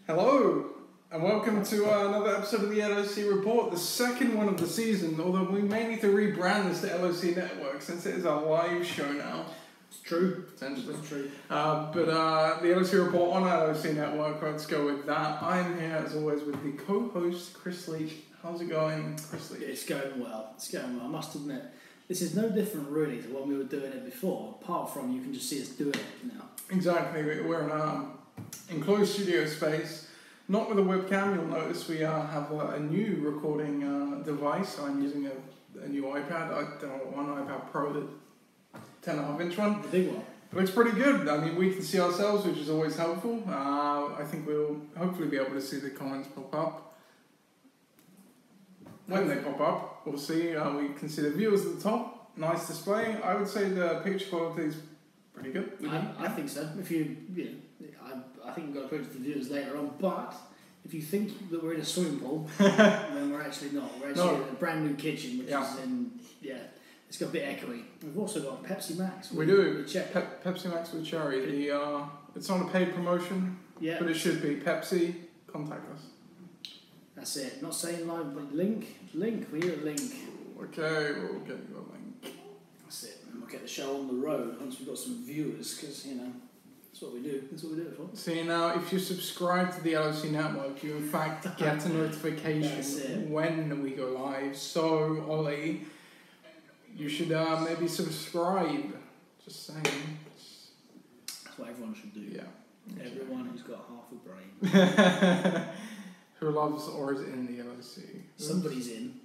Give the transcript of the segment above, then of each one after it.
Hello, and welcome to another episode of the LOC Report, the second one of the season, although we may need to rebrand this to LOC Network since it is a live show now. It's true. Essentially. It's true. But the LOC Report on LOC Network, let's go with that. I'm here, as always, with the co-host, Chris Leach. How's it going, Chris Leach? It's going well. I must admit, this is no different really to when we were doing it before, apart from you can just see us doing it now. Exactly. We're in an enclosed studio space. Not with a webcam, you'll notice we have a new recording device. I'm using a new iPad. I don't know what one, iPad Pro, the 10.5-inch one. The big one. It looks pretty good. I mean, we can see ourselves, which is always helpful. I think we'll hopefully be able to see the comments pop up. When they pop up, we'll see. We can see the viewers at the top. Nice display. I would say the picture quality is pretty good. I think so. If I think we've got to put it to the viewers later on, but if you think that we're in a swimming pool, then we're actually not. We're actually in a brand new kitchen, which is in, it's got a bit echoey. We've also got Pepsi Max. We do. Pepsi Max with cherry. It's not a paid promotion, but it should be. Pepsi, contact us. That's it. Not saying live, but link. We need a link. Okay, we'll get you a link. That's it. And we'll get the show on the road once we've got some viewers, because, that's what we do. That's what we do it for. See, now, if you subscribe to the LOC Network, you in fact get a notification when we go live. So, Ollie, you should maybe subscribe. Just saying. That's what everyone should do. Yeah. Everyone who's got half a brain. Who loves or is in the LOC. Somebody's in.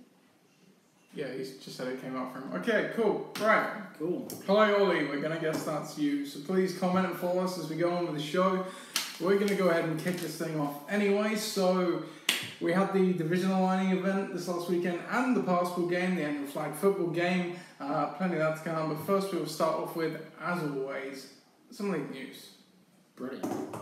Yeah, he's just said it came out for him. Okay, cool. Right. Cool. Hi, Ollie. We're going to guess that's you. So please comment and follow us as we go on with the show. We're going to go ahead and kick this thing off anyway. So we had the division aligning event this last weekend and the passport game, the annual flag football game. Plenty of that to come. But first we'll start off with, as always, some league news. Brilliant.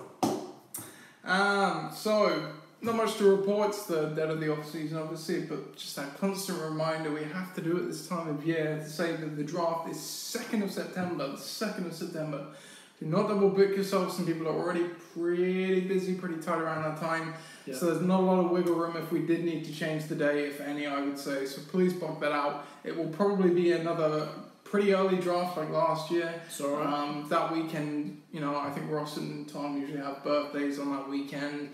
So not much to report. It's the dead of the off-season, obviously, but just that constant reminder we have to do it this time of year to say that the draft is 2nd of September. The 2nd of September. Do not double book yourself. Some people are already pretty busy, pretty tight around that time. Yeah. So there's not a lot of wiggle room if we did need to change the day, if any, I would say. So please block that out. It will probably be another pretty early draft like last year. Sorry. That weekend, I think Ross and Tom usually have birthdays on that weekend.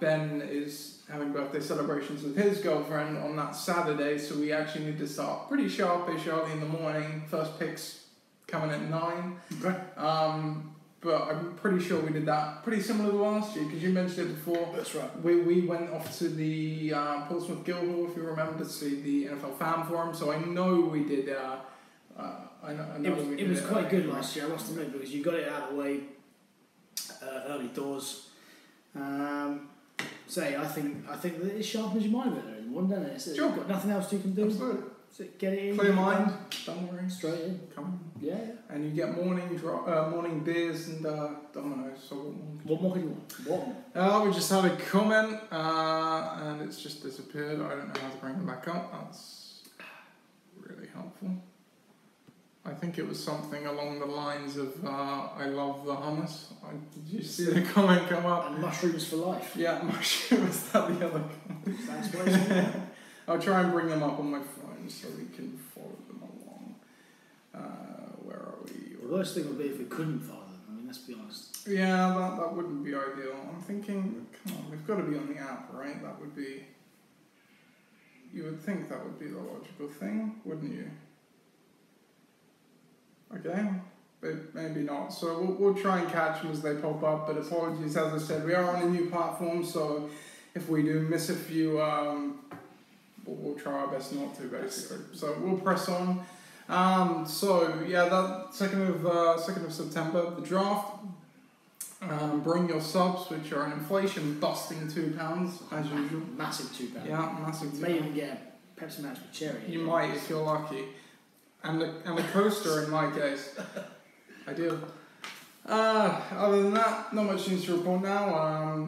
Ben is having birthday celebrations with his girlfriend on that Saturday, so we actually need to start pretty sharpish early in the morning. First picks coming at 9. Okay. But I'm pretty sure we did that pretty similar to last year, because you mentioned it before. That's right. We went off to the Portsmouth Guildhall, if you remember, to see the NFL Fan Forum, so I know we did. It was quite good last year, I must admit, because you got it out of the way early doors. I think that it sharpens your mind a bit in one, doesn't it? So you've got nothing else you can do. Absolutely. So get it in. Clear mind. Don't worry. Straight in. Come on. Yeah. And you get morning beers and dominoes. So what more can you want? What? We just had a comment, and it's just disappeared. I don't know how to bring it back up. That's really helpful. I think it was something along the lines of, I love the hummus. Did you see the comment come up? And mushrooms for life. Yeah, mushrooms, that the other comment. Sounds crazy. I'll try and bring them up on my phone so we can follow them along. Where are we? The worst thing would be if we couldn't follow them. I mean, let's be honest. Yeah, that wouldn't be ideal. I'm thinking, come on, we've got to be on the app, right? That would be... You would think that would be the logical thing, wouldn't you? Okay, but maybe not. So we'll try and catch them as they pop up, but apologies, as I said, we are on a new platform, so if we do miss a few, we'll try our best not to, basically. So we'll press on. That 2nd of September, the draft. Bring your subs, which are an inflation-busting £2, as usual. Massive £2. Yeah, massive £2. You may even get a Pepsi Max with cherry. You might, if you're lucky. And a coaster in my case. Ideal. Other than that, not much news to report now.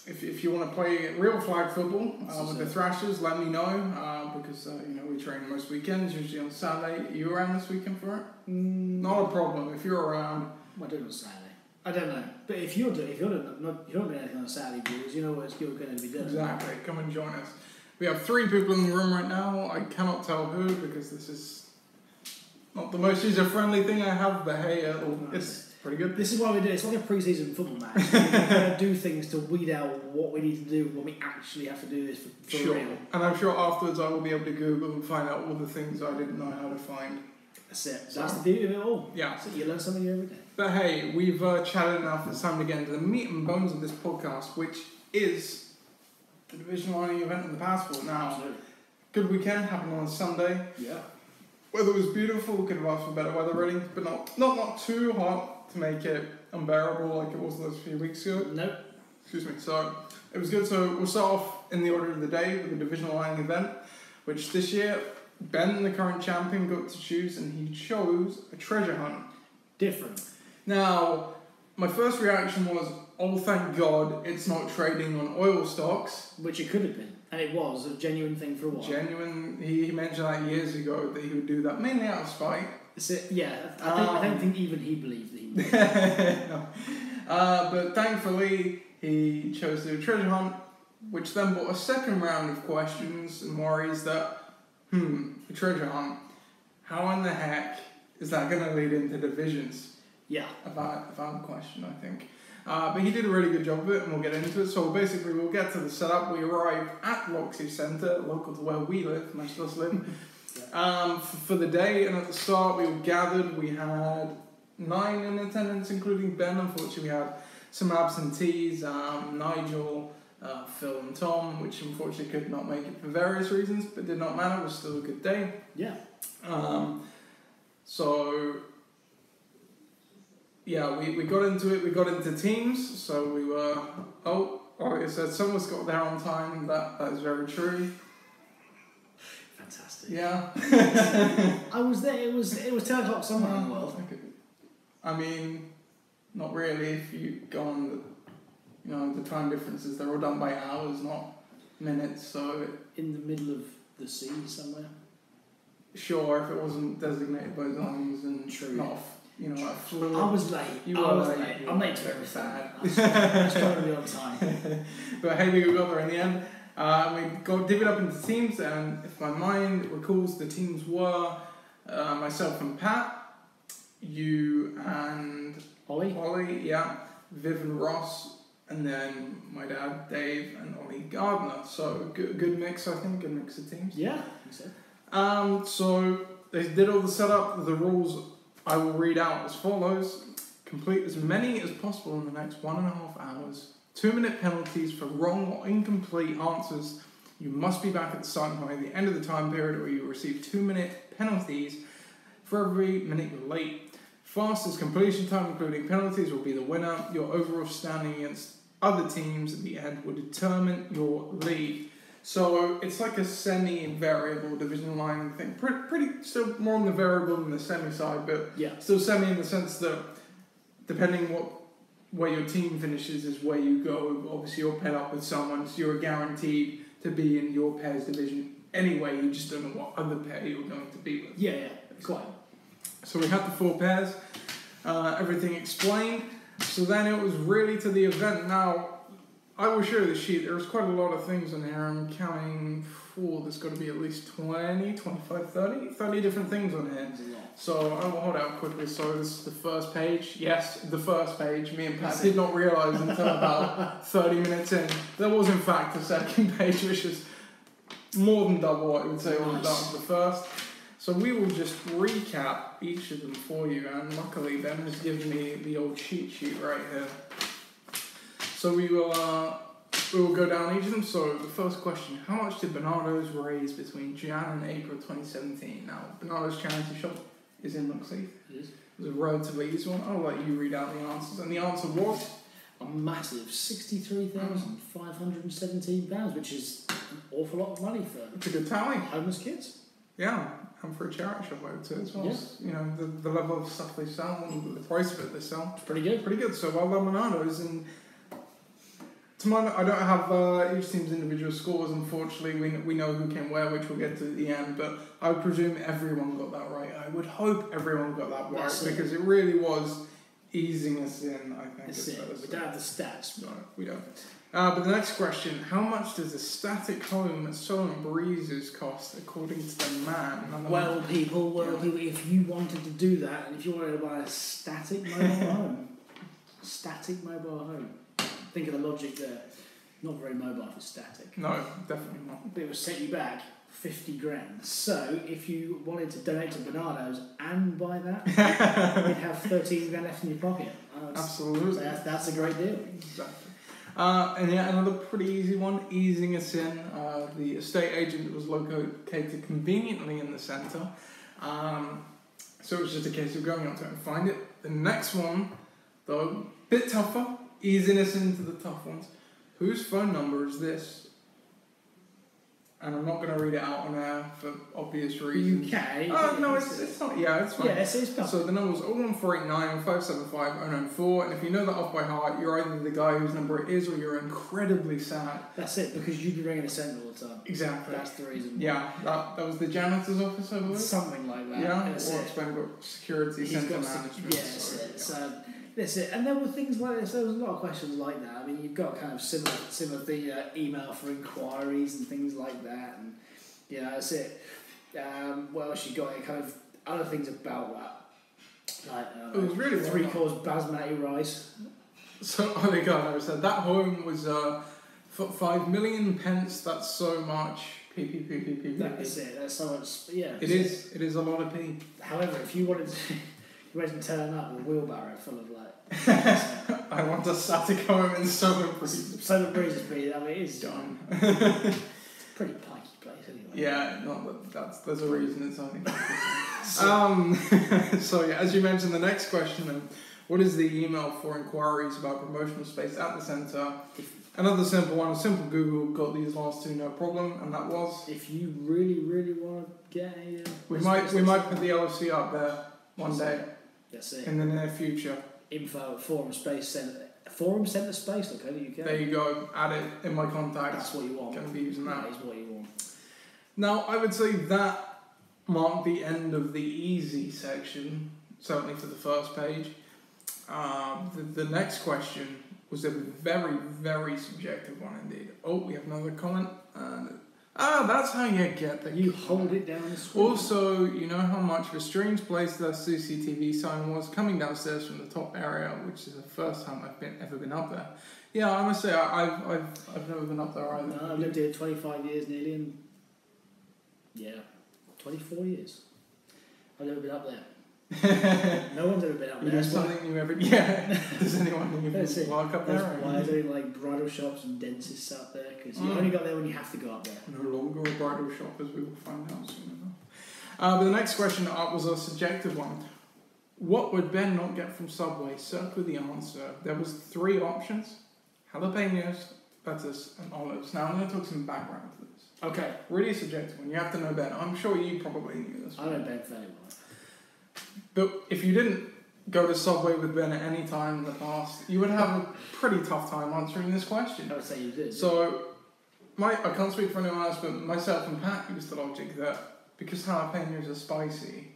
If you want to play real flag football with the Thrashers, let me know. Because we train most weekends, usually on Saturday. Are you around this weekend for it? Not a problem. If you're around, What do on Saturday? I don't know, but if you're not doing anything on Saturday, viewers, you know what you're going to be doing. Exactly. Come and join us. We have 3 people in the room right now. I cannot tell who because this is not the most user-friendly thing I have, but hey, it's pretty good. This is why we do it. It's like a pre-season football match. We're going to do things to weed out what we need to do when we actually have to do this for sure. real. And I'm sure afterwards I will be able to Google and find out all the things I didn't know how to find. That's it. That's the beauty of it all. Yeah. So you learn something every day. But hey, we've chatted enough. It's time to get into the meat and bones of this podcast, which is the division lining event in the passport. Now, Absolutely. Good weekend, happened on Sunday. Yeah. Weather was beautiful. We could have asked for better weather rating, but not too hot to make it unbearable like it was those few weeks ago. Nope. Excuse me. So it was good. So we'll start off in the order of the day with the divisional lining event, which this year Ben, the current champion, got to choose, and he chose a treasure hunt. Different. Now, my first reaction was, oh, thank God it's not trading on oil stocks. Which it could have been. And it was a genuine thing for a while. Genuine. He mentioned that years ago that he would do that, mainly out of spite. Yeah, I don't think even he believed that he would. No. But thankfully, he chose to do a treasure hunt, which then brought a second round of questions and worries that, a treasure hunt, how in the heck is that going to lead into divisions? Yeah. A valid question, I think. But he did a really good job of it, and we'll get into it. So basically, we'll get to the setup. We arrived at LOC Centre, local to where we live, most of us live, for the day. And at the start, we were gathered. We had 9 in attendance, including Ben. Unfortunately, we had some absentees, Nigel, Phil and Tom, which unfortunately could not make it for various reasons, but did not matter. It was still a good day. Yeah. We got into it. We got into teams. So we were, like I said, someone's got there on time. That is very true. Fantastic. Yeah. I was there. It was 10 o'clock somewhere in the world. I mean, not really. If you go on the time differences, they're all done by hours, not minutes. So in the middle of the sea somewhere. Sure, if it wasn't designated by zones and True. not, like fluid. I was late. I was late. I'm late to everything. I was trying to be on time. But hey, we got there in the end. We got divvied up into teams, and if my mind recalls, the teams were myself and Pat, you and Ollie, yeah, Viv and Ross, and then my dad, Dave, and Ollie Gardner. So good mix, I think, good mix of teams. Yeah, I think so. So they did all the setup. The rules I will read out as follows. Complete as many as possible in the next 1.5 hours. 2-minute penalties for wrong or incomplete answers. You must be back at the starting point at the end of the time period, or you will receive 2-minute penalties for every minute you're late. Fastest completion time, including penalties, will be the winner. Your overall standing against other teams at the end will determine your lead. So it's like a semi-variable division line thing. Pretty still more on the variable than the semi side, but still semi in the sense that depending where your team finishes is where you go. Obviously, you're paired up with someone, so you're guaranteed to be in your pair's division anyway. You just don't know what other pair you're going to be with. Yeah, quite. So we had the 4 pairs, everything explained. So then it was really to the event. Now, I will show you the sheet. There's quite a lot of things in here. I'm counting there's got to be at least 20, 25, 30 different things on here. So I will hold it out quickly. So this is the first page. Yes, the first page. Me and Pat did not realise until about 30 minutes in. There was in fact a second page, which is more than double what I would say all that was the first. So we will just recap each of them for you, and luckily Ben has given me the old cheat sheet right here. So we will go down each of them. So the first question, how much did Bernardo's raise between Jan and April 2017? Now, Bernardo's charity shop is in Lockheath. It is. It was a relatively easy one. I'll let you read out the answers. And the answer was? A massive £63,517, which is an awful lot of money for It's a good tally. homeless kids. Yeah, and for a charity shop, I would say as well. Yeah. The level of stuff they sell and the price of it they sell. It's pretty good. Pretty good. So well done, Bernardo's. And to my mind, I don't have each team's individual scores, unfortunately. We know who came where, which we'll get to at the end, but I would presume everyone got that right. I would hope everyone got that right, because it really was easing us in, I think. That's it. We don't have the stats. No, we don't. But the next question, how much does a static home at Solent Breezes cost according to the man? Well, people, if you wanted to do that, and if you wanted to buy a static mobile home, think of the logic there. Not very mobile if it's static. No, definitely not. But it would set you back 50 grand. So if you wanted to donate to Bernardo's and buy that, you'd have 13 grand left in your pocket. Absolutely. So that's a great deal. Exactly. And yeah, another pretty easy one, easing us in. The estate agent was located conveniently in the centre. So it was just a case of going out there and find it. The next one, though, bit tougher, easing us into the tough ones. Whose phone number is this? And I'm not going to read it out on air for obvious reasons. UK? No, it's not. Yeah, it's fine. Yeah, it's fine. So the number was 01489 575 094, and if you know that off by heart, you're either the guy whose number it is or you're incredibly sad. That's it, because you'd be ringing the centre all the time. Exactly. That's the reason. Yeah, that was the janitor's office, I believe. Something like that. Yeah, that's or it. it's been got security centre management. Yeah, that's it. And there were things like this. There was a lot of questions like that. I mean, you've got kind of similar thing, email for inquiries and things like that, and that's it. What else you got? Kind of other things about that. Like, it was really 3-course basmati rice. So, oh my God, I never said that home was 5 million pence. That's so much. P. That's it. That's so much. Yeah. It is. It is a lot of P. However, if you wanted to, you wouldn't turn up with a wheelbarrow full of like. I want a static home in Solent Breezes. Solent Breezes, I mean, it is done. Pretty pikey place anyway. Yeah, there's a reason it's only. So yeah, as you mentioned, the next question: what is the email for inquiries about promotional space at the centre? Another simple one, a simple Google got these last two, no problem, and that was. If you really, really want to get a, we might put the LOC up there one day. That's it. In the near future. Info at Forum Centre Space.co.uk. There you go. Add it in my contacts. That's what you want. Going to be using that. That is what you want. Now, I would say that marked the end of the easy section, certainly for the first page. The next question was a very, very subjective one indeed. Oh, we have another comment. That's how you get the. You hold it down the screen. Also, you know how much of a strange place the CCTV sign was coming downstairs from the top area, which is the first time I've ever been up there. Yeah, I must say I've never been up there either. No, I've lived here 25 years nearly, and 24 years. I've never been up there. No one's ever been up there. There's something new every. Yeah. Does anyone walk up there? Why are there like bridal shops and dentists up there? Because you only got there when you have to go up there. No longer a bridal shop, as we will find out soon enough. But the next question was a subjective one. What would Ben not get from Subway? Circle the answer. There was 3 options: jalapenos, lettuce, and olives. Now I'm going to talk some background to this. Okay. Really subjective one. You have to know Ben. I'm sure you probably knew this one. I know Ben fairly well. But if you didn't go to Subway with Ben at any time in the past, you would have a pretty tough time answering this question. I would say you did. So, I can't speak for anyone else, but myself and Pat used the logic that because jalapenos are spicy,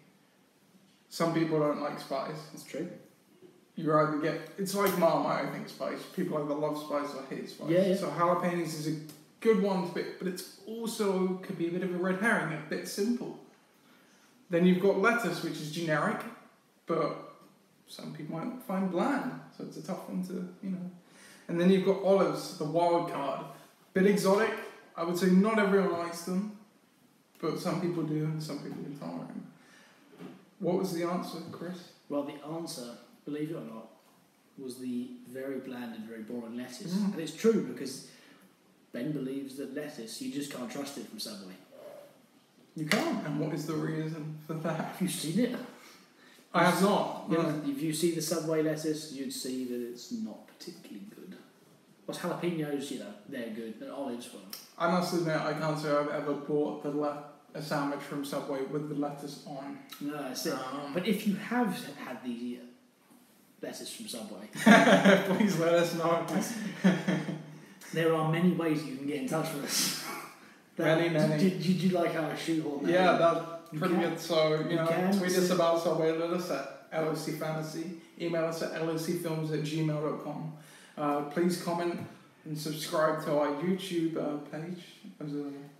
some people don't like spice. That's true. You either get, it's like Marmite, I think, spice. People either love spice or hate spice. Yeah. So jalapenos is a good one to pick, but it's also could be a bit of a red herring, a bit simple. Then you've got lettuce, which is generic, but some people might find bland, so it's a tough one to, And then you've got olives, the wild card. Bit exotic. I would say not everyone likes them, but some people do and some people can tolerate them. What was the answer, Chris? Well, the answer, believe it or not, was the very bland and very boring lettuce. And it's true because Ben believes that lettuce, you just can't trust it from Subway. You can't. And what is the reason for that? Have you seen it? I have not. No. If you see the Subway lettuce, you'd see that it's not particularly good. But jalapenos, they're good. And olives, well. I must admit, I can't say I've ever bought a sandwich from Subway with the lettuce on. No, that's it. But if you have had the lettuce from Subway, please let us know. There are many ways you can get in touch with us. Many. Did you like how I shoehorned that? Yeah, that's pretty good. So, tweet us about Subway, let us LOC Fantasy. Email us at locfilms@gmail.com. Please comment and subscribe to our YouTube page.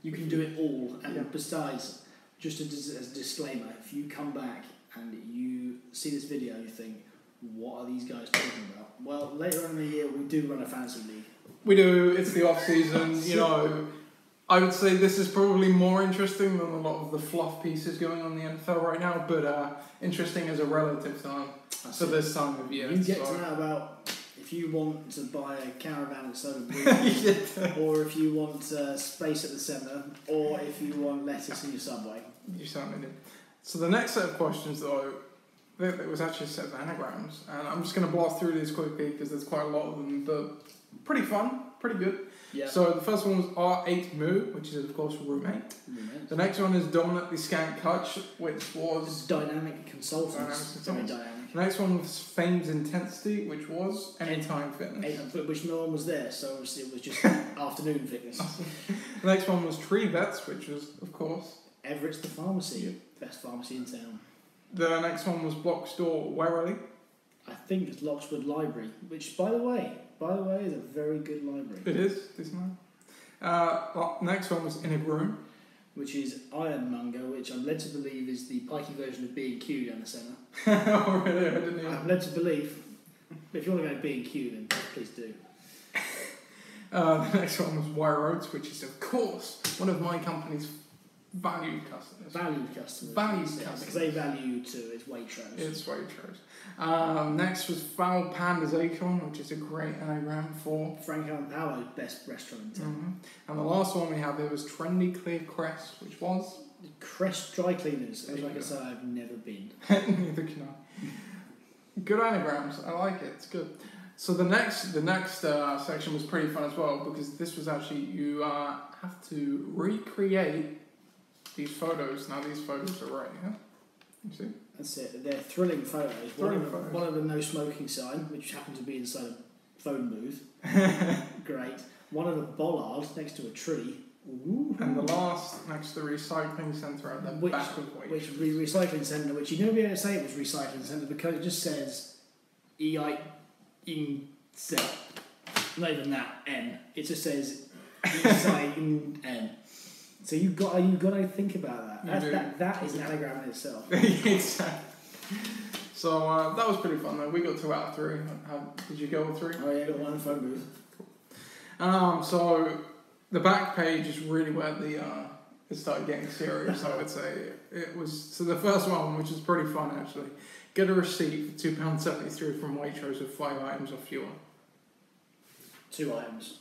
You can do it all, and besides, just as a disclaimer, if you come back and you see this video and you think, what are these guys talking about? Well, later on in the year we do run a fantasy league. We do, it's the off season, you know. I would say this is probably more interesting than a lot of the fluff pieces going on in the NFL right now, but interesting as a relative time. So this time of year. You get to know about if you want to buy a caravan at Soda or if you want space at the centre, or if you want lettuce in your Subway. You certainly did. So the next set of questions, though, it was actually a set of anagrams, and I'm just going to blast through these quickly because there's quite a lot of them, but pretty fun, pretty good. Yeah. So the first one was R8 Moo, which is of course roommate. The next one is Dominantly Scant Kutch, which was Dynamic Consultants. Very dynamic. The next one was Fame's Intensity, which was Anytime Fitness. Which no one was there, so it was just afternoon fitness. The next one was Tree Vets, which was of course Everett's the pharmacy, best pharmacy in town. The next one was Block Store Warily. I think it's Lockswood Library, which by the way is a very good library. It is, isn't it? Next one was In a Groom, which is Ironmonger, which I'm led to believe is the pikey version of B&Q down the centre. Oh really? I didn't even... I'm led to believe. If you want to go to B&Q, then please do. The next one was Wire Oats, which is of course one of my company's valued customers. Valued customers. Because they value you too. It's Waitrose. It's Waitrose. Next was Foul Panda's Acorn, which is a great anagram for Franco and Paolo's best restaurant in town. Mm-hmm. And the last one we have here was Trendy Clear Crest, which was Crest Dry Cleaners. As like I said, I've never been. Neither can I. Good anagrams. I like it. It's good. So the next section was pretty fun as well, because this was actually you have to recreate these photos. Now these photos are right here. You see? That's it. They're thrilling photos. One of the no smoking sign, which happened to be inside a phone booth. Great. One of the bollards next to a tree. Ooh. And the last next to the recycling centre at the back of recycling centre, which you never be able to say it was recycling centre because it just says EI in set. Not even that N. It just says EI. So you've got to think about that. That is an anagram in itself. Exactly. So that was pretty fun though. We got 2 out of 3. Did you go with 3? Oh yeah, I got 1 phone booth. Cool. So the back page is really where it started getting serious. I would say it was. So the first one, which is pretty fun actually, get a receipt for £2.73 from Waitrose with 5 items or fewer. 2 items.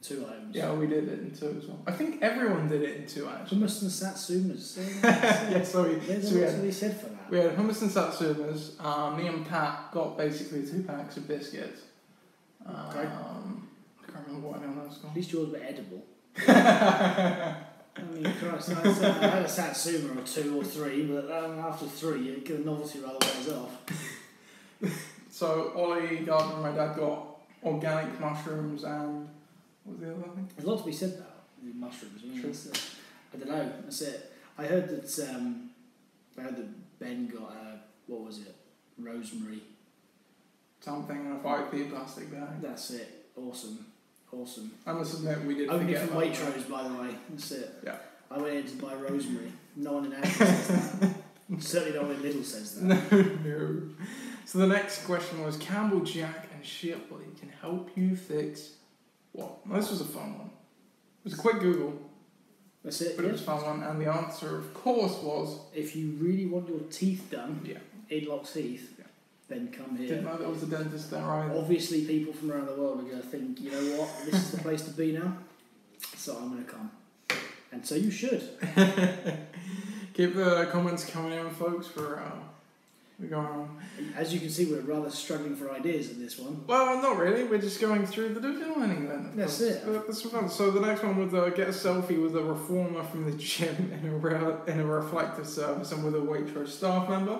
2 items. Yeah, we did it in 2 as well. I think everyone did it in 2 actually. Hummus and satsumas. Yeah, so we said for that. We had hummus and satsumas. Me and Pat got basically 2 packs of biscuits. Okay. I can't remember what anyone else got. At least yours were edible. I mean, Christ, I had a satsuma or 2 or 3, but after 3, the novelty rather wears off. So Ollie, Gardner, and my dad got organic mushrooms and what was the other thing? There's a lot to be said about the mushrooms. I don't know. That's it. I heard that Ben got what was it? Rosemary. Something in a 5p plastic bag. That's it. Awesome. I must admit we did only forget from about Waitrose, by the way. That's it. Yeah. I went in to buy rosemary. No one in Ashley says that. Certainly no one in Lidl says that. No. So the next question was Campbell, Jack, and Shipley can help you fix what? Well, this was a fun one. It was a quick Google. That's it. But it was a fun one, and the answer, of course, was if you really want your teeth done. Yeah. In LOC's teeth. Yeah. Then come here. Didn't know there was a dentist there either. Obviously, people from around the world are going to think, you know what, this is the place to be now, so I'm going to come. And so you should. Keep the comments coming in, folks, for we're going on. As you can see, we're rather struggling for ideas in this one. Well, not really. We're just going through the digital learning then. That's it. That's fun. So the next one was get a selfie with a reformer from the gym in a reflective service and with a Waitrose staff member.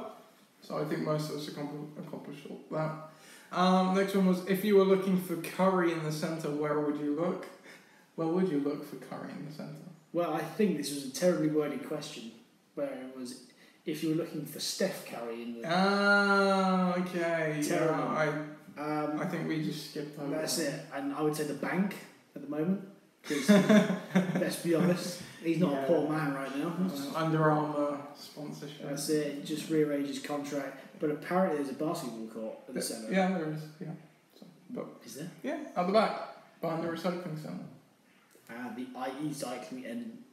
So I think most of us accomplished all that. Next one was, if you were looking for curry in the centre, where would you look? Where would you look for curry in the centre? Well, I think this was a terribly worded question, where it was, if you were looking for Steph Curry in the... Ah, okay. Terrible. Yeah, I think we just skipped over That's that. it. And I would say the bank at the moment. Because, let's be honest, he's not a poor man right now. Under Armour sponsorship. That's it. Just rearranged his contract. But apparently there's a basketball court at the centre. Yeah, there is. Yeah. So, but is there? Yeah, at the back, behind the recycling centre. The IE cycling end.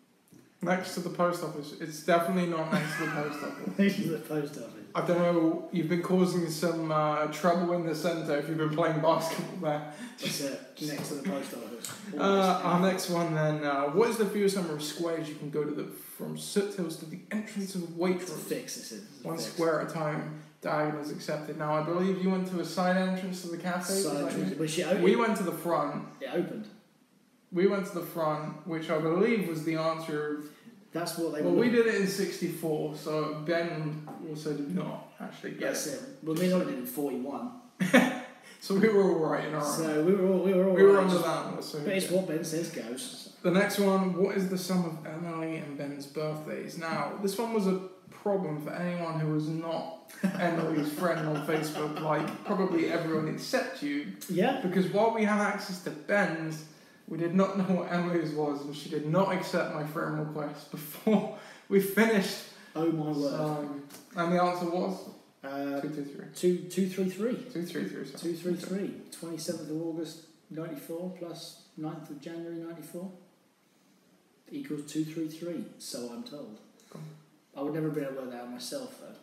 Next to the post office. It's definitely not next to the post office. Next to the post office. I don't know, you've been causing some trouble in the centre if you've been playing basketball there. That's it, next to the post office. Our next one then, what is the fewest number of squares you can go to from Soot Hills to the entrance of Waitrose? Fix this is. One square at a time, diagonals accepted. Now I believe you went to a side entrance to the cafe? Side entrance, we went to the front. It opened. We went to the front, which I believe was the answer. That's what they. Well, we did it in '64, so Ben also did not actually get That's it. Well, me and I did it in '41. So we were all right in our. So we were all right. Under that. So but it's what Ben says goes. The next one. What is the sum of Emily and Ben's birthdays? Now, this one was a problem for anyone who was not Emily's friend on Facebook. Like probably everyone except you. Yeah. Because while we had access to Ben's, we did not know what Emily's was, and she did not accept my friend request before we finished. Oh my word! And the answer was 223. 233. 233. 233. 27th of August '94 plus 9th of January '94 equals 233. So I'm told. Cool. I would never have been able to work that out myself though.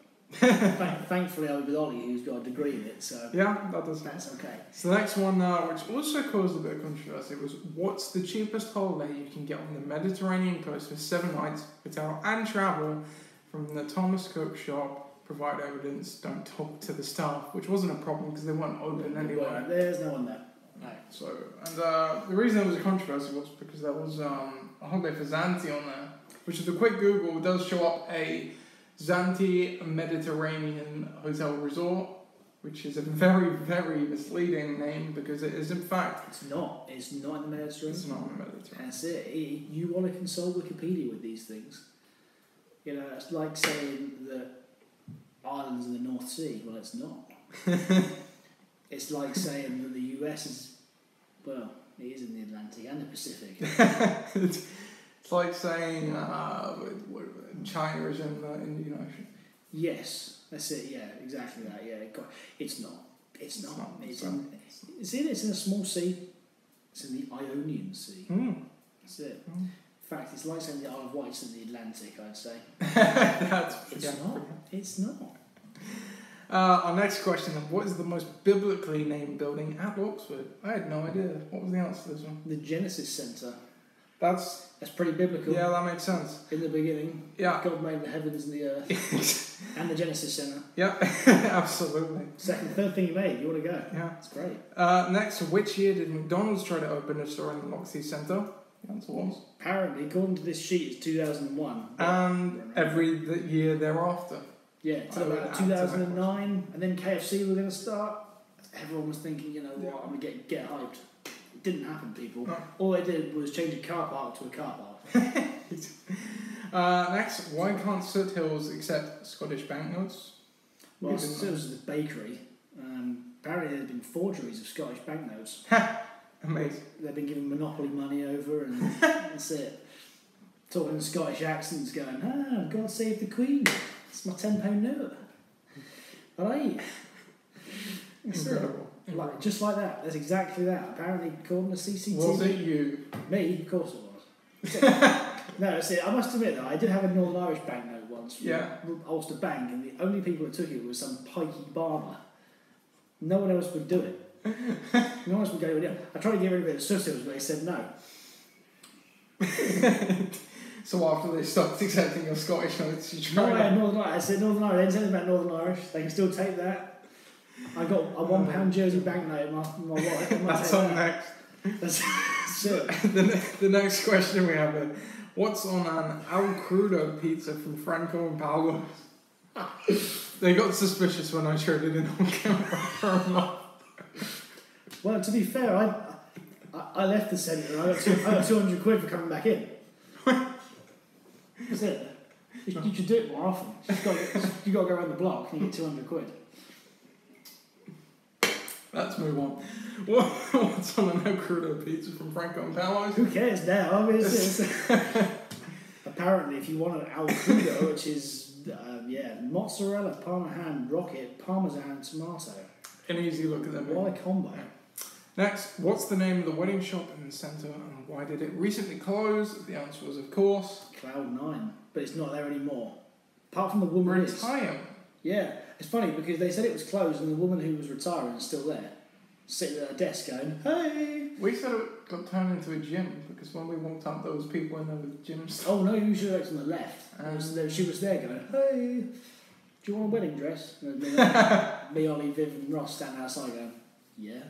Thankfully, I was with Ollie, who's got a degree in it, so yeah, that's okay. So the next one, which also caused a bit of controversy, was what's the cheapest holiday you can get on the Mediterranean coast for 7 nights, hotel and travel from the Thomas Cook shop? Provide evidence, don't talk to the staff, which wasn't a problem because they weren't open anyway. There's no one there. No. So, and the reason there was a controversy was because there was a holiday for Zante on there, which is a quick Google does show up a Zante Mediterranean Hotel Resort, which is a very, very misleading name because it is in fact... It's not in the Mediterranean. It's not in the Mediterranean. That's it. You want to consult Wikipedia with these things. You know, it's like saying that Ireland's in the North Sea. Well, it's not. It's like saying that the US is... Well, it is in the Atlantic and the Pacific. It's like saying China is in the Indian Ocean. Yes, that's it. Yeah, exactly that. Yeah, it's not. It's not. It's in a small sea. It's in the Ionian Sea. That's it. In fact, it's like saying the Isle of Wight's in the Atlantic. I'd say. It's not. It's not. Our next question: what is the most biblically named building at Oxford? I had no idea. What was the answer to this one? The Genesis Centre. That's pretty biblical. Yeah, that makes sense. In the beginning, God made the heavens and the earth, and the Genesis Centre. Yeah, absolutely. Third thing you made. You want to go? Yeah, it's great. Next, which year did McDonald's try to open a store in the LOC Centre? The answer was apparently, according to this sheet, it's 2001. And every year thereafter. Yeah, until about 2009, and then KFC were going to start. Everyone was thinking, you know what, I'm going to get hyped. It didn't happen, people. No. All they did was change a car park to a car park. Next, why can't Soot Hills accept Scottish banknotes? Well, Soot Hills is the bakery. Apparently there's been forgeries of Scottish banknotes. Amazing. They've been giving Monopoly money over, and that's it. Talking in Scottish accents, going, God save the Queen. It's my £10 note. Alright. Incredible. Like, just like that. That's exactly that. Apparently, according to CCTV. Was it you? Me? Of course it was. No, see, I must admit though, I did have a Northern Irish banknote once from Ulster Bank, and the only people that took it was some pikey barber. No one else would do it. No one else would go, I tried to get rid of it at Soot Hills, but they said no. So after they stopped accepting your Scottish notes, you tried... No, I had Northern Irish. I said Northern Irish. I didn't say anything about Northern Irish. They can still take that. I got a £1 Jersey banknote in my wallet. That's on next. That's it. The next question we have is, what's on an Al Crudo pizza from Franco and Paolo? They got suspicious when I showed it in on camera. Well, to be fair, I left the centre and I got 200 quid for coming back in. That's it. You should do it more often. You've got to go around the block and you get 200 quid. Let's move on. What's on an El Crudo pizza from Franco and Paolo's? Who cares now? I mean, apparently, if you want an Al Crudo, which is mozzarella, parmesan, rocket, parmesan, tomato. An easy look at them. What a combo. Next, what's the name of the wedding shop in the centre and why did it recently close? The answer was, of course, Cloud9, but it's not there anymore. Apart from the woman is. Retire. Yeah, it's funny because they said it was closed and the woman who was retiring is still there, sitting at her desk going, "Hey." We said it got turned into a gym because when we walked up, there was people in there with gym stuff. Oh no, you should have looked on the left. She was there going, "Hey, do you want a wedding dress?" And me, Ollie, Viv, and Ross standing outside going, "Yeah."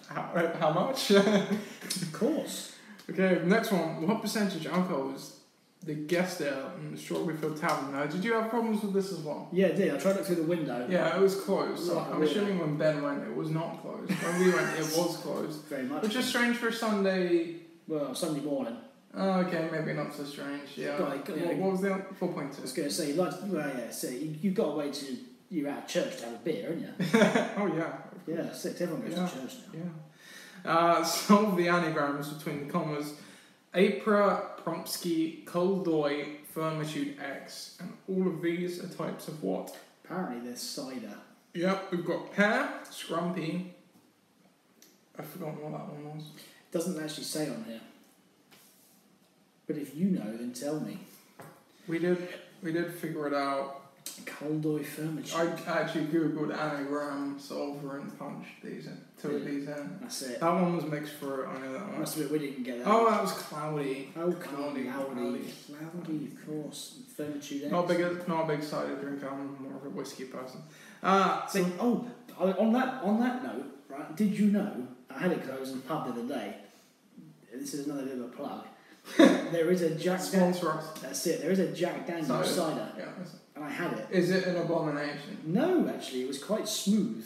How much? Of course. Okay, next one. What percentage alcohol was the guest ale in the Strawberry Field Tavern? Now, did you have problems with this as well? Yeah, I did. I tried to look through the window. Yeah, it was closed. So Like I'm assuming when Ben went, it was not closed. When we went, it was closed. Very much. Which is strange for a Sunday. Well, Sunday morning. Oh, okay, maybe not so strange. Yeah. What was the 4.2? I was going to say, you've got to wait till you're out of church to have a beer, haven't you? Oh, yeah. Yeah, 6. Everyone goes to church now. Yeah. Solve the anagrams between the commas. Apra, Promsky, Koldoy, Firmitude X. And all of these are types of what? Apparently there's cider. Yep, we've got pear, scrumpy. I've forgotten what that one was. It doesn't actually say on here. But if you know, then tell me. We did figure it out. Koldoy Firmitude. I actually googled anagram, solver, and punched these in. Two of these in. That's it. That one was mixed fruit. I know that one. Must have been we didn't get that. Oh, that was cloudy. Oh, cloudy, of course. Firmitude X. Not a big cider drinker. I'm more of a whiskey person. On that note, right? Did you know I had it closed in the pub the other day? This is another bit of a plug. There is a Jack Sponsor us. That's it. There is a Jack Daniel's cider. Yeah. And I had it. Is it an abomination? No, actually, it was quite smooth.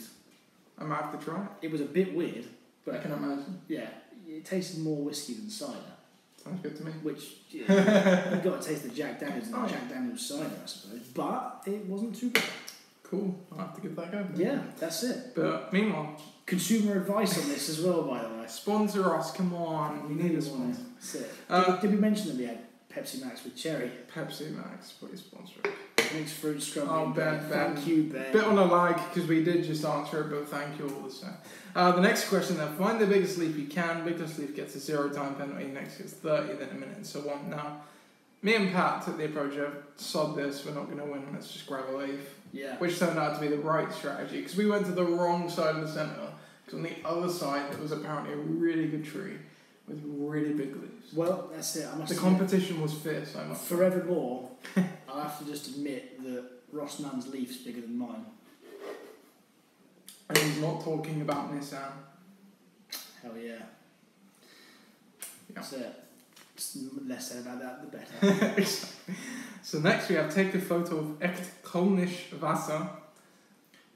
I might have to try it. It was a bit weird, but I can imagine. Yeah, it tasted more whiskey than cider. Sounds good to me. Which you've got to taste the Jack Daniel's and the Jack Daniel's cider, I suppose. But it wasn't too bad. Cool. I'll have to give that a go. Yeah, that's it. But meanwhile, consumer advice on this as well, by the way. Sponsor us, come on. We need a sponsor. That's it. Did we mention that we had Pepsi Max with cherry? Pepsi Max, please sponsor us. Mixed fruit scrubby. Oh, Ben. Thank you, Ben. Bit on a lag because we did just answer it, but thank you all the same. The next question then. Find the biggest leaf you can. Biggest leaf gets a 0-time penalty. Next gets 30, then a minute, and so on. Now, me and Pat took the approach of sod this, we're not going to win, let's just grab a leaf. Yeah. Which turned out to be the right strategy because we went to the wrong side of the centre. Because on the other side, there was apparently a really good tree with really big leaves. Well, that's it. The competition was fierce, I must say. Forevermore, I'll have to just admit that Ross Nunn's leaf's bigger than mine. And he's not talking about Nissan. Hell yeah. That's it. Less said about that, the better. So next we have take a photo of Echt Kölnisch Wasser,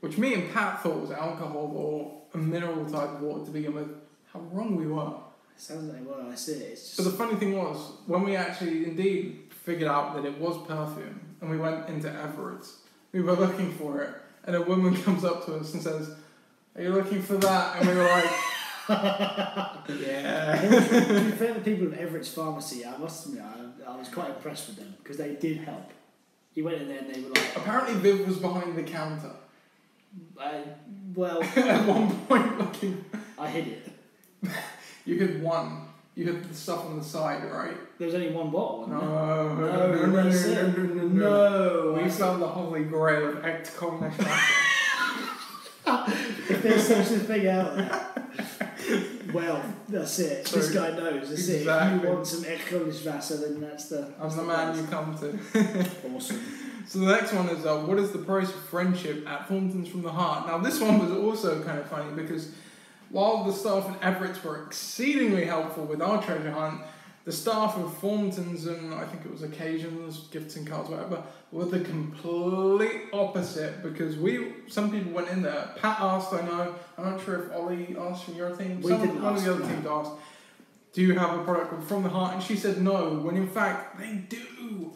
which me and Pat thought was alcohol or a mineral type of water to begin with. How wrong we were. Sounds like, well, I see it. It's just... But the funny thing was, when we actually indeed figured out that it was perfume, and we went into Everett's, we were looking for it, and a woman comes up to us and says, "Are you looking for that?" And we were like, yeah. To be fair, the people of Everett's Pharmacy, I must admit, I was quite impressed with them, because they did help. You went in there and they were like... Apparently Viv was behind the counter. Well... At one point looking... I hid it. You had one. You had the stuff on the side, right? There was only one bottle, wasn't there? No. No. We found the holy grail of Echt Kölnisch Wasser. If there's such a thing out there. Well, that's it. So, this guy knows. That's exactly. it. If you want some Echt Kölnisch Wasser, then that's the... I'm the man you come to. Awesome. So the next one is, what is the price of friendship at Thornton's from the Heart? Now this one was also kind of funny because while the staff at Everett's were exceedingly helpful with our treasure hunt, the staff of Thornton's and I think it was Occasions, Gifts and Cards, whatever, were the complete opposite because some people went in there. Pat asked, I know, I'm not sure if Ollie asked from your team. We didn't One ask, of the other no. teams asked. do you have a product from the heart? And she said no, when in fact they do.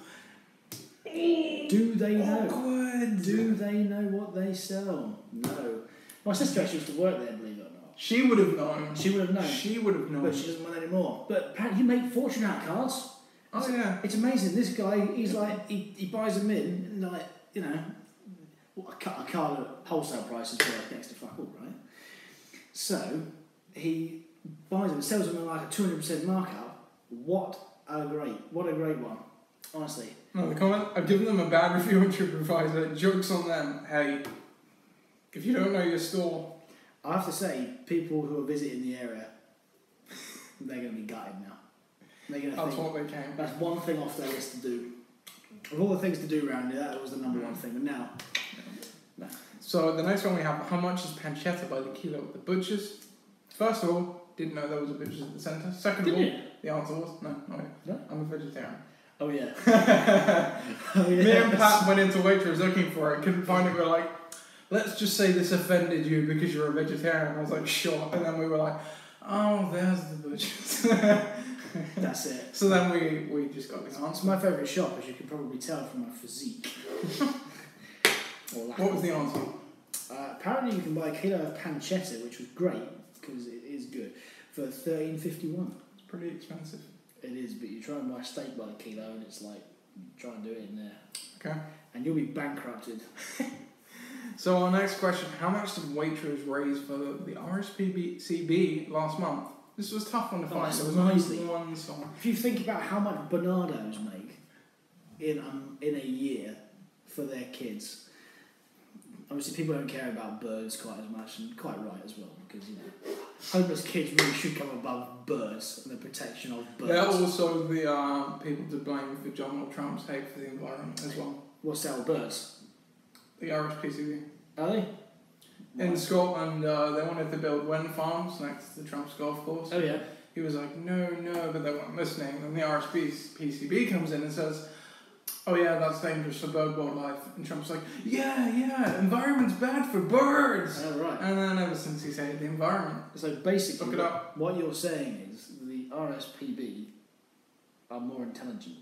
Do they know? Awkward. Do they know what they sell? No. My sister actually used to work there, believe it or not. She would have known. She would have known. She would have known. But she doesn't want anymore. But apparently you make fortune out of cars. Oh yeah. It's amazing. This guy, he's like, he buys them in, like, you know, a car at wholesale prices worth next to fuck all, right? So, he buys them, sells them at like a 200% markup. What a great one. Honestly. Another comment. I've given them a bad review on TripAdvisor. Jokes on them. Hey, if you don't know your store. I have to say, people who are visiting the area, they're going to be gutted now. They're going to That's what they came. That's one thing off their list to do. Of all the things to do around here, that was the number one thing. But now, no. So the next one we have, how much is pancetta by the kilo at the butchers? First of all, didn't know there was a butcher's at the centre. Second of all, the answer was no. I'm a vegetarian. Oh yeah. Oh, yeah. Me and Pat went into Waitrose looking for it, couldn't find it. We were like, let's just say this offended you because you're a vegetarian. I was like, sure. And then we were like, oh, there's the butcher's. That's it. So then we just got the answer. It's my favourite shop, as you can probably tell from my physique. What was the answer? Apparently you can buy a kilo of pancetta, which was great, because it is good, for $13.51. It's pretty expensive. It is, but you try and buy a steak by the kilo and it's like, try and do it in there. Okay. And you'll be bankrupted. So our next question, how much did Waitrose raise for the RSPCB last month? This was tough one to find. There was only one song. If you think about how much Bernardos make in a year for their kids, obviously people don't care about birds quite as much, and quite right as well, because, you know, homeless kids really should come above birds and the protection of birds. They're also the people to blame for Donald Trump's hate for the environment as well. What's that with birds? The RSPCB. Are they? In Scotland, they wanted to build wind farms next to Trump's golf course. Oh yeah. He was like, no, but they weren't listening. And the RSPCB comes in and says, oh yeah, that's dangerous for bird wildlife. And Trump's like, yeah, environment's bad for birds. Oh right. And then ever since he's hated the environment. So basically, look it up. What you're saying is the RSPB are more intelligent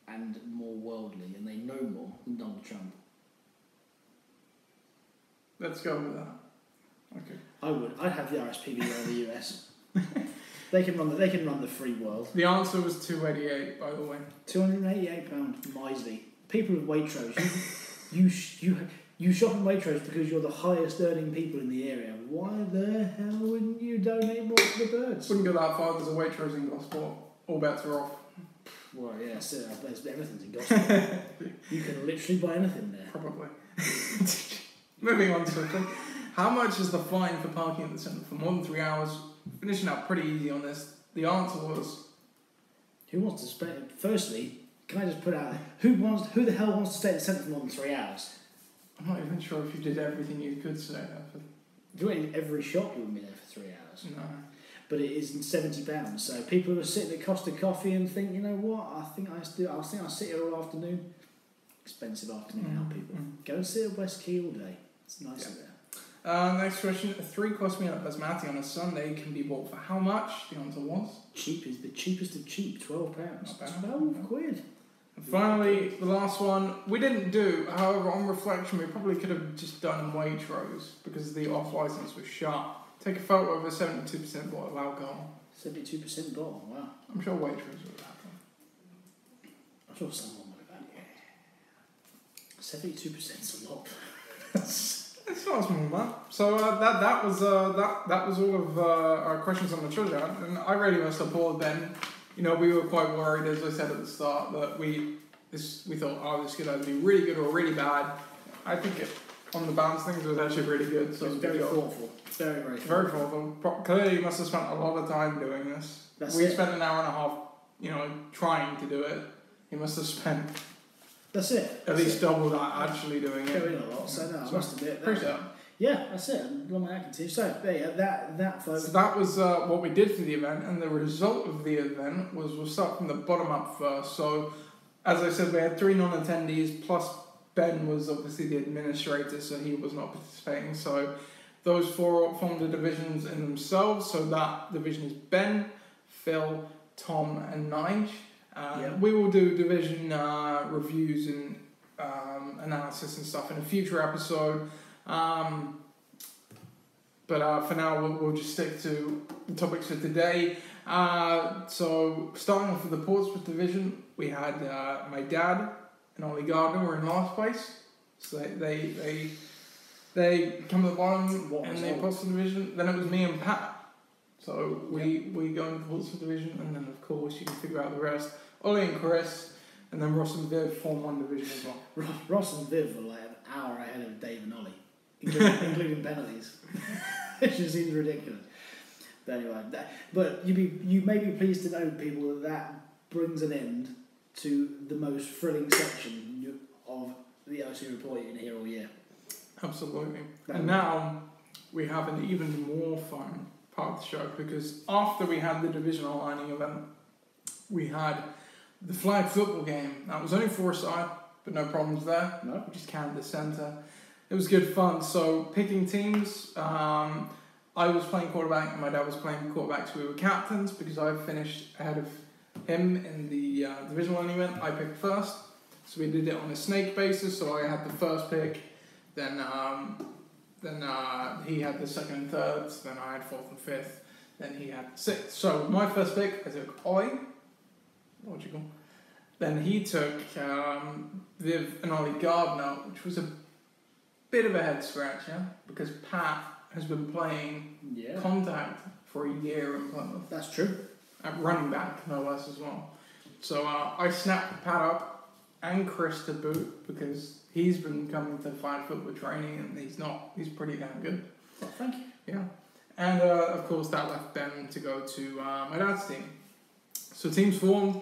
and more worldly, and they know more than Donald Trump. Let's go with that. Okay. I would. I'd have the RSPB over the US. They can run the free world. The answer was $288, by the way. £288, miserly. People of Waitrose, you shop in Waitrose because you're the highest earning people in the area. Why the hell wouldn't you donate more to the birds? Wouldn't go that far. There's a Waitrose in Gosport. All bets are off. Well, yeah, so everything's in Gosport. You can literally buy anything there. Probably. Moving on swiftly. How much is the fine for parking at the centre for more than 3 hours? Finishing up pretty easy on this. The answer was... Who wants to spend... Firstly, can I just put out there, who the hell wants to stay at the centre for more than 3 hours? I'm not even sure if you did everything you could stay there for. If you went in every shop, you wouldn't be there for 3 hours. No. But it is £70. So people who are sitting at Costa Coffee and think, you know what, I think I'll sit here all afternoon. Expensive afternoon out, people. Go and sit at West Quay all day. It's nice there. Next question. A 3-course meal at Basmati on a Sunday can be bought for how much? The answer was? Cheap is the cheapest of cheap, £12. Not bad. £12. And finally, the last one. We didn't do, however, on reflection, we probably could have just done Waitrose because the off-licence was shut. Take a photo of a 72% bottle of alcohol. 72% bottle, wow. I'm sure Waitrose would have had one. I'm sure someone would have had it. 72%'s a lot. It's not a small amount. So that was all of our questions on the treasure hunt, and I really must applaud Ben. You know, we were quite worried, as I said at the start, that we thought, oh, this could either be really good or really bad. I think on the balance things, it was actually really good. So it was very thoughtful. Very, very thoughtful. Very thoughtful. Clearly, you must have spent a lot of time doing this. We spent an hour and a half, you know, trying to do it. You must have spent. That's it. At least double that actually doing it. Going a lot. So no, I must admit. Appreciate that. Yeah, that's it. Long may that continue. So there you go. That folks. So that was what we did for the event, and the result of the event was we'll start from the bottom up first. So, as I said, we had 3 non-attendees, plus Ben was obviously the administrator, so he was not participating. So those 4 formed the divisions in themselves. So that division is Ben, Phil, Tom, and Nige. We will do division reviews and analysis and stuff in a future episode. But for now, we'll just stick to the topics for today. So starting off with the Portsmouth division, we had my dad and Ollie Gardner were in last place. So they come to the bottom and they Portsmouth division. Then it was me and Pat. So we go into the Portsmouth division, and then of course you can figure out the rest. Ollie and Chris, and then Ross and Viv form one division as well. Ross and Viv were like an hour ahead of Dave and Ollie, including penalties. It just seems ridiculous. But anyway, but you may be pleased to know, people, that brings an end to the most thrilling section of the LOC Report you're going to hear all year. Absolutely. And now we have an even more fun part of the show, because after we had the division aligning event, we had the flag football game. That was only 4-side, but no problems there. No. We just counted the centre. It was good fun. So picking teams, I was playing quarterback and my dad was playing quarterback, so we were captains because I finished ahead of him in the divisional event. I picked first, so we did it on a snake basis. So I had the first pick, then he had the second and third, then I had fourth and fifth, then he had sixth. So my first pick, I took Ollie. Logical. Then he took Viv and Ollie Gardner, which was a bit of a head scratcher because Pat has been playing contact for a year in Plymouth. That's true. At running back, no less, as well. So I snapped Pat up and Chris to boot because he's been coming to flag football training and he's pretty damn good. Well, thank you. Yeah. And of course that left Ben to go to my dad's team. So teams formed.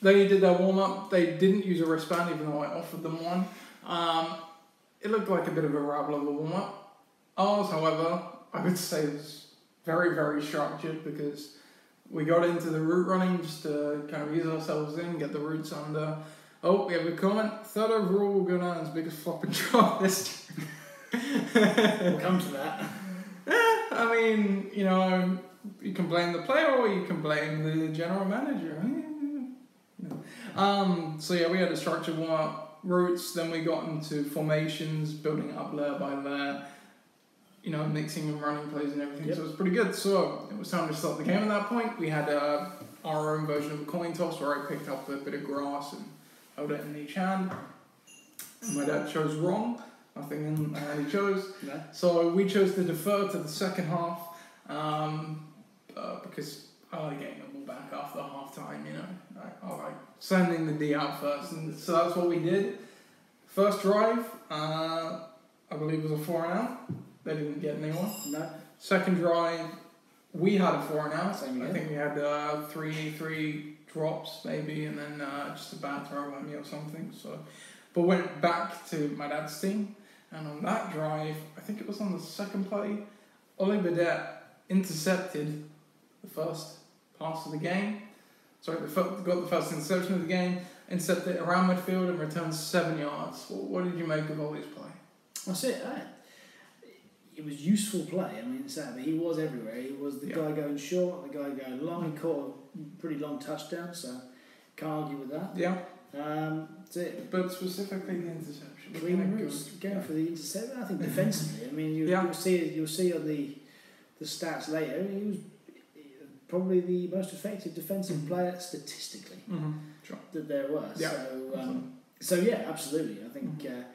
They did their warm-up. They didn't use a wristband even though I offered them one. It looked like a bit of a rabble of a warm-up. Ours, however, I would say was very, very structured because we got into the route running just to kind of ease ourselves in, get the routes under. Oh, we have a comment. Third overall will go down as big as flop and drop this year. We'll come to that. I mean, you can blame the player or you can blame the general manager. So yeah, we had a structured warm-up, routes, then we got into formations, building up layer by layer, mixing and running plays and everything. Yep. So it was pretty good. So it was time to start the game at that point. We had our own version of a coin toss where I picked up a bit of grass and held it in each hand. And my dad chose wrong. Nothing in he chose. No. So we chose to defer to the second half because I like getting the ball back after half time, I like sending the D out first. And so that's what we did. First drive, I believe was a 4-and-out. They didn't get anyone. No. Second drive, we had a 4-and-out. Same I think we had three drops maybe, and then just a bad throw at me or something. So, but went back to my dad's team, and on that drive, I think it was on the second play, Ollie Burdett intercepted the first pass of the game. Sorry, got the first interception of the game, intercepted it around midfield and returned 7 yards. What did you make of Ollie's play? That's it. It was useful play. I mean, sadly, he was everywhere. He was the guy going short, the guy going long. He caught a pretty long touchdown, so can't argue with that. Yeah. That's it. But specifically the interception. Going for the interception. I think defensively. I mean, you'll see on the stats later. He was probably the most effective defensive player statistically that there was. Yeah. So yeah, absolutely. I think a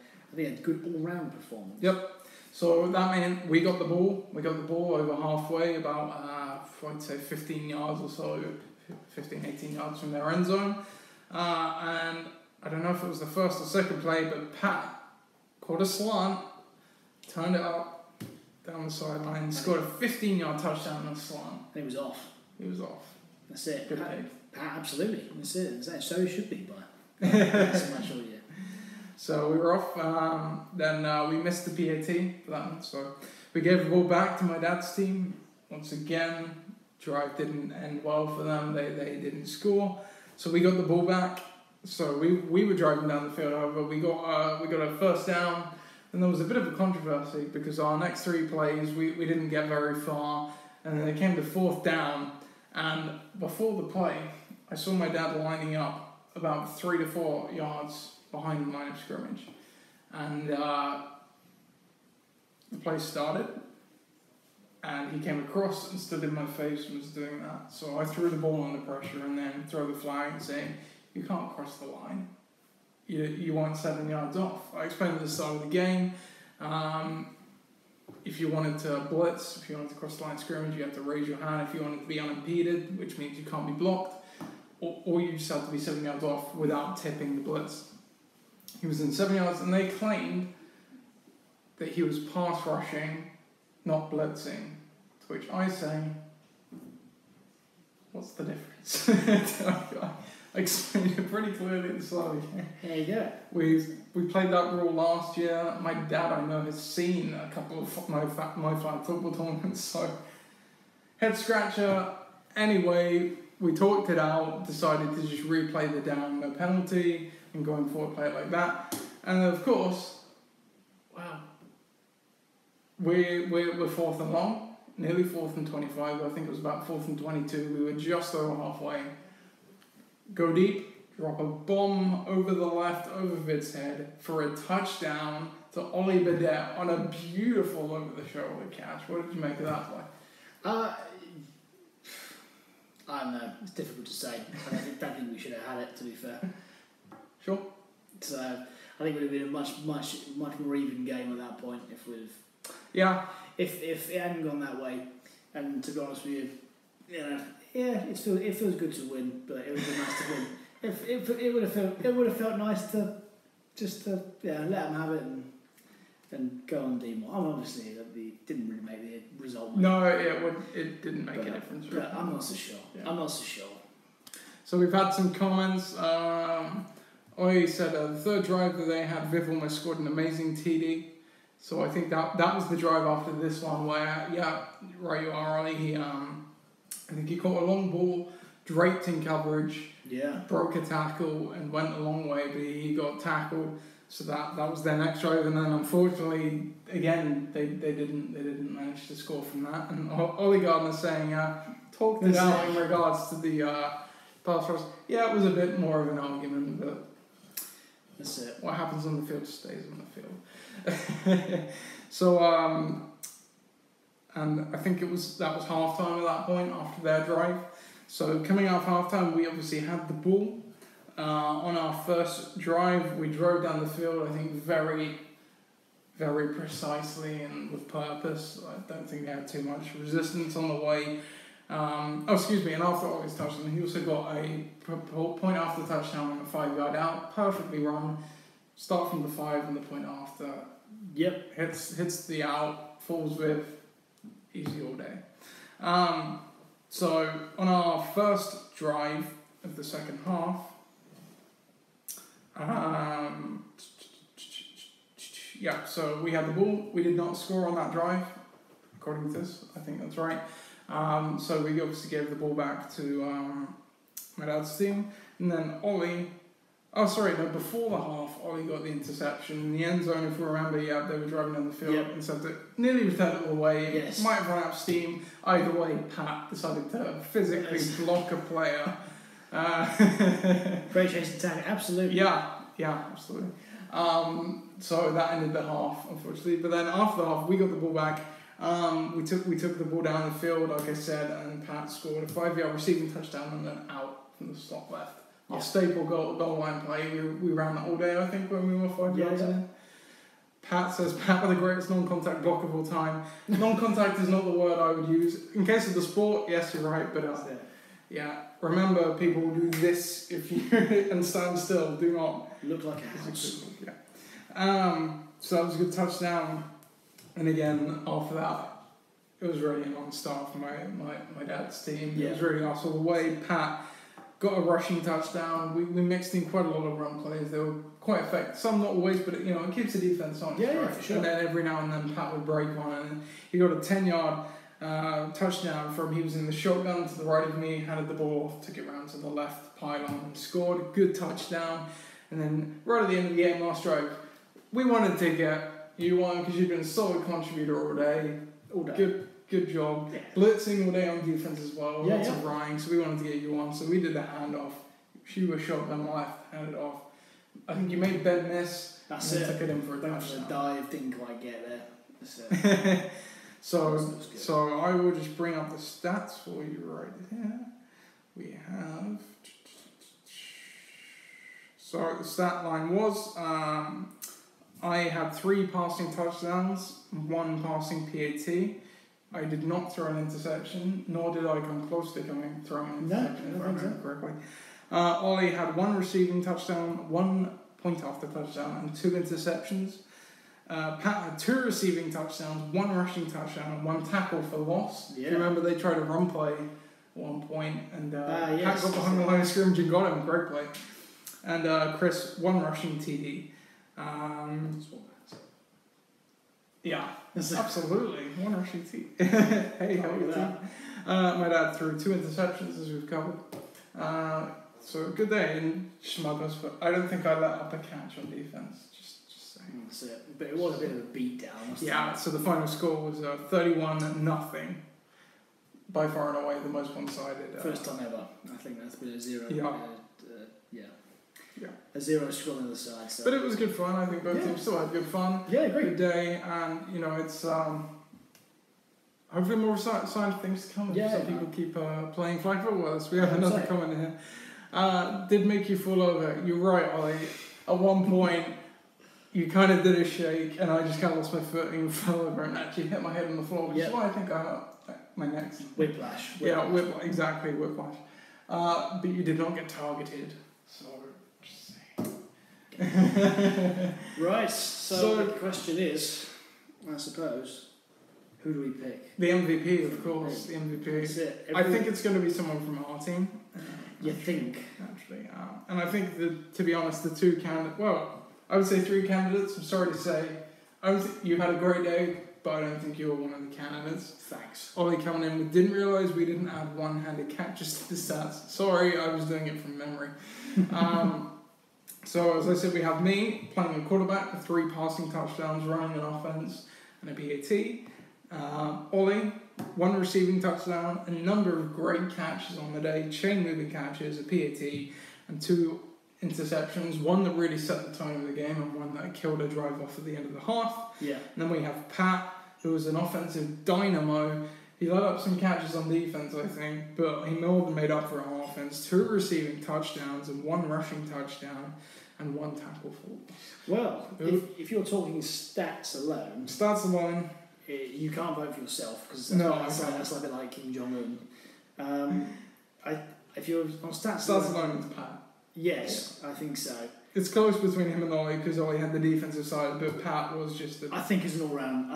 good all-round performance. Yep. So that meant we got the ball. We got the ball over halfway, about I'd say 15 yards or so, 15, 18 yards from their end zone. And I don't know if it was the first or second play, but Pat caught a slant, turned it up down the sideline, scored a 15-yard touchdown on a slant. And it was off. He was off. That's it. Good Pat, absolutely. That's it. So he should be by so much all year. So we were off. Then we missed the PAT for that one. So we gave the ball back to my dad's team. Once again, drive didn't end well for them. They didn't score. So we got the ball back. So we were driving down the field. However, we got a first down. And there was a bit of a controversy because our next three plays we didn't get very far. And then it came to fourth down. And before the play, I saw my dad lining up about 3 to 4 yards behind the line of scrimmage. And the play started, and he came across and stood in my face and was doing that. So I threw the ball under pressure and then throw the flag saying, you can't cross the line. You want 7 yards off. I explained at the start of the game, if you wanted to blitz, if you wanted to cross the line of scrimmage, you have to raise your hand. If you wanted to be unimpeded, which means you can't be blocked, or you just have to be 7 yards off without tipping the blitz. He was in 7 yards, and they claimed that he was pass rushing, not blitzing. To which I say, what's the difference? I explained it pretty clearly at the start of the game. There you go. We played that rule last year. My dad, I know, has seen a couple of my flag football tournaments, so head scratcher. Anyway, we talked it out, decided to just replay the down, no penalty, and going forward play it like that. And of course, wow, we're 4th and long, nearly 4th and 25. I think it was about 4th and 22. We were just over halfway. Go deep, drop a bomb over the left, over Vid's head for a touchdown to Ollie Burdett on a beautiful over-the-shoulder catch. What did you make of that play? I don't know. It's difficult to say. I don't think we should have had it, to be fair. Sure. So I think it would have been a much more even game at that point if we'd have. Yeah. If it hadn't gone that way, and to be honest with you, it feels good to win, but it would have been nice to win. It would have felt nice to just to let them have it and go on D more. Obviously, it didn't really make the result. No, it didn't make a difference. But I'm not so sure. Yeah. I'm not so sure. So we've had some comments. Oi said the third drive that they had, Viv almost scored an amazing TD. So I think that was the drive after this one where, right you are, Ollie. I think he caught a long ball, draped in coverage, broke a tackle and went a long way, but he got tackled. So that was their next drive, and then unfortunately, again, they didn't manage to score from that. And Ollie Gardner saying, talked it out in regards to the pass rush. Yeah, it was a bit more of an argument, but that's it. What happens on the field stays on the field. So, and I think that was halftime at that point after their drive. So coming out of halftime, we obviously had the ball. On our first drive, we drove down the field, I think, very, very precisely and with purpose. I don't think they had too much resistance on the way. And after Ollie's touchdown, he also got a point after the touchdown and a 5-yard out, perfectly run. Start from the 5 and the point after. Yep. Hits the out, falls with, easy all day. So on our first drive of the second half, so we had the ball. We did not score on that drive, according to this. I think that's right. So we obviously gave the ball back to my dad's team, and then Ollie. Before the half, Ollie got the interception in the end zone. If we remember, they were driving down the field and said that nearly returned it all the way. Yes. Might have run out of steam. Either way, Pat decided to physically block a player. Great chase attack, absolutely. Yeah, absolutely. So that ended the half, unfortunately. But then after the half, we got the ball back. We took the ball down the field, like I said, and Pat scored a 5-yard receiving touchdown and then out from the slot left. Our staple goal line play. We ran that all day, I think, when we were 5 yards in. Pat says, Pat with the greatest non-contact block of all time. Non-contact is not the word I would use. In case of the sport, yes, you're right, but remember, people will do this if you and stand still. Do not look like a house. So that was a good touchdown. And again, after that, it was really a non-start for my dad's team. It was really us all the way. Pat got a rushing touchdown. We mixed in quite a lot of run plays. They were quite effective. Some not always, but it keeps the defense on. For sure. And then every now and then Pat would break one, and he got a 10-yard touchdown from. He was in the shotgun to the right of me, handed the ball off, took it round to the left pylon, and scored a good touchdown. And then right at the end of the game, last drive, we wanted to get you one because you've been a solid contributor all day. good job. Yeah. Blitzing all day on defense as well. Yeah, Lots of running, so we wanted to get you on. So we did the handoff. She was shotgun left, handed off. I think you made Ben miss. That's and it. Took it in for a Went for the touchdown. dive, didn't quite get there. That's it. So I will just bring up the stats for you right here. We have. So the stat line was I had 3 passing touchdowns, 1 passing PAT. I did not throw an interception, nor did I come close to throwing an interception, if I remember correctly. Ollie had 1 receiving touchdown, 1 point after touchdown, and 2 interceptions. Pat had 2 receiving touchdowns, 1 rushing touchdown, and 1 tackle for loss. Yeah. If you remember, they tried a run play at one point, and Pat yes. got behind the line of scrimmage and got him. Great play. And Chris, 1 rushing TD. Yeah, absolutely. 1 rushing TD. Hey, how are you? My dad threw 2 interceptions, as we've covered. So good day, and Schmuggles. I don't think I let up a catch on defense. Just saying. That's it. But it was a bit of a beatdown. Yeah. So the final score was 31-0. By far and away the most one-sided. First time ever. I think that's been a 0. Yeah. Yeah. A 0 score on the side. So. But it was good fun. I think both teams still had good fun. Yeah, great. Good day, and it's hopefully more signs of things to come. Yeah, Some people keep playing flag football with us. We have 100%. another comment here. Did make you fall over. You're right, Ollie. At one point, you kind of did a shake, and I just kind of lost my footing and fell over and actually hit my head on the floor, which is why I think I hurt my neck. Whiplash. Yeah, exactly, whiplash. But you did not get targeted, so just saying. Right, so the question is, I suppose, who do we pick? The MVP, of course, the MVP. That's it. I think it's going to be someone from our team. You think? Actually. And I think, to be honest, the 2 candidates, well, I would say 3 candidates, I'm sorry to say. You had a great day, but I don't think you were one of the candidates. Thanks. Ollie coming in, we didn't realise we didn't add one-handed catches to the stats. Sorry, I was doing it from memory. So, as I said, we have me playing a quarterback with 3 passing touchdowns, running an offense, and a PAT. Ollie, 1 receiving touchdown, a number of great catches on the day, chain-moving catches, a PAT, and 2 interceptions. 1 that really set the tone of the game, and 1 that killed a drive off at the end of the half. Yeah. And then we have Pat, who was an offensive dynamo. He let up some catches on defense, I think, but he more than made up for it on offense. 2 receiving touchdowns and 1 rushing touchdown and 1 tackle for loss. Well, if you're talking stats alone, you can't vote for yourself because that's like a bit like Kim Jong-un. If you're on stats alone, it's Pat. Yes, I think so. It's close between him and Ollie because Ollie had the defensive side, but Pat was just. I think it's an all-round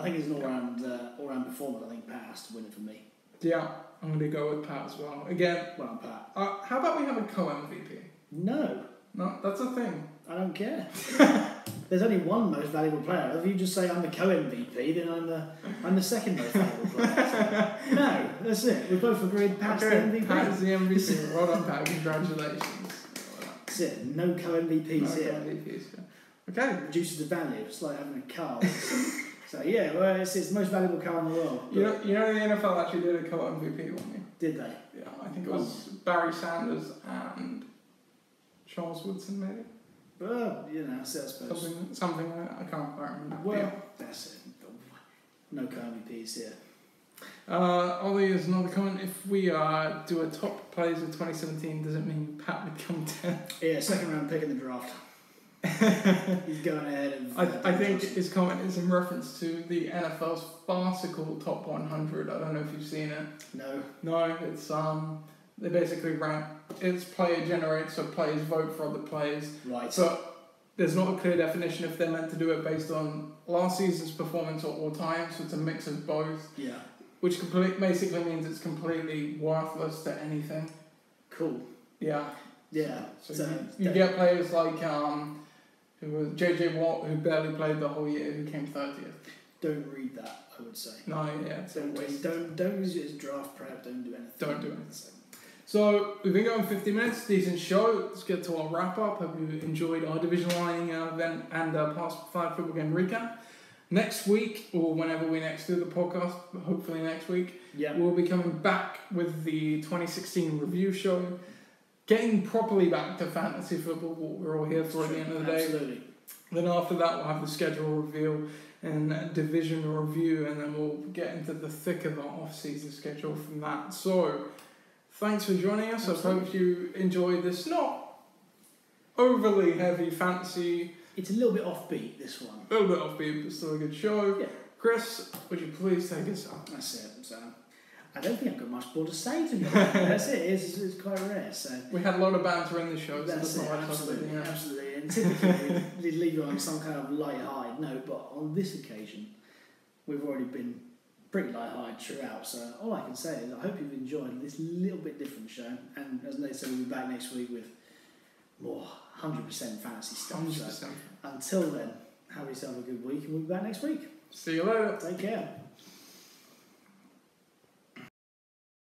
performance. I think Pat has to win it for me. Yeah, I'm going to go with Pat as well. Again, well, Pat. How about we have a co-MVP? No, that's a thing. I don't care. There's only one most valuable player. If you just say I'm the co-MVP, then I'm the second most valuable player. So, no, that's it. We both agreed Pat's the MVP. Pat is the MVP. Well done, Pat. Congratulations. That's it. No co-MVPs here. Co-MVPs. Okay. Reduces the value. It's like having a car. So yeah, well, it's the most valuable car in the world. You know the NFL actually did a co-MVP on me. Did they? Yeah, I think it was Barry Sanders and Charles Woodson, maybe. Well, I suppose. Something I can't quite remember. Well, that's it. No co-MVPs here. Ollie is another comment. If we do a top players of 2017, does it mean Pat would come 10th? Yeah, second round pick in the draft. He's going ahead of. I think his comment is in reference to the NFL's farcical top 100. I don't know if you've seen it. No, it's they basically rank. It's player generated, so players vote for other players. Right. But there's not a clear definition if they're meant to do it based on last season's performance or all time. So it's a mix of both. Yeah. Which basically means it's completely worthless to anything. Cool. Yeah. Yeah. So you get players like who was JJ Watt, who barely played the whole year, who came 30th. Don't read that, I would say. No, yeah. Don't use it as draft prep. Don't do anything. Don't do anything. So we've been going 50 minutes. Decent show. Let's get to our wrap up. Hope you enjoyed our division lining event and past 5 football game recap. Next week, or whenever we next do the podcast, hopefully next week, Yeah. we'll be coming back with the 2016 review show, getting properly back to fantasy football, what we're all here for at the end of the day. Absolutely. Then after that, we'll have the schedule reveal and division review, and then we'll get into the thick of our off-season schedule from that. So, thanks for joining us. Absolutely. I hope you enjoyed this not overly heavy fantasy. It's a little bit offbeat, this one. A little bit offbeat, but still a good show. Yeah. Chris, would you please take us out? That's it. So, I don't think I've got much more to say to be honest. That's it. It's quite rare. So We had a lot of banter in the show. that's so it. not much Absolutely, yeah. absolutely. And typically, we leave you on some kind of light-hearted note, but on this occasion, we've already been pretty light-hearted throughout. So all I can say is I hope you've enjoyed this little bit different show. And as Nate said, we'll be back next week with more 100% fantasy stuff. 100%. So until then, have yourself a good week, and we'll be back next week. See you later. Take care.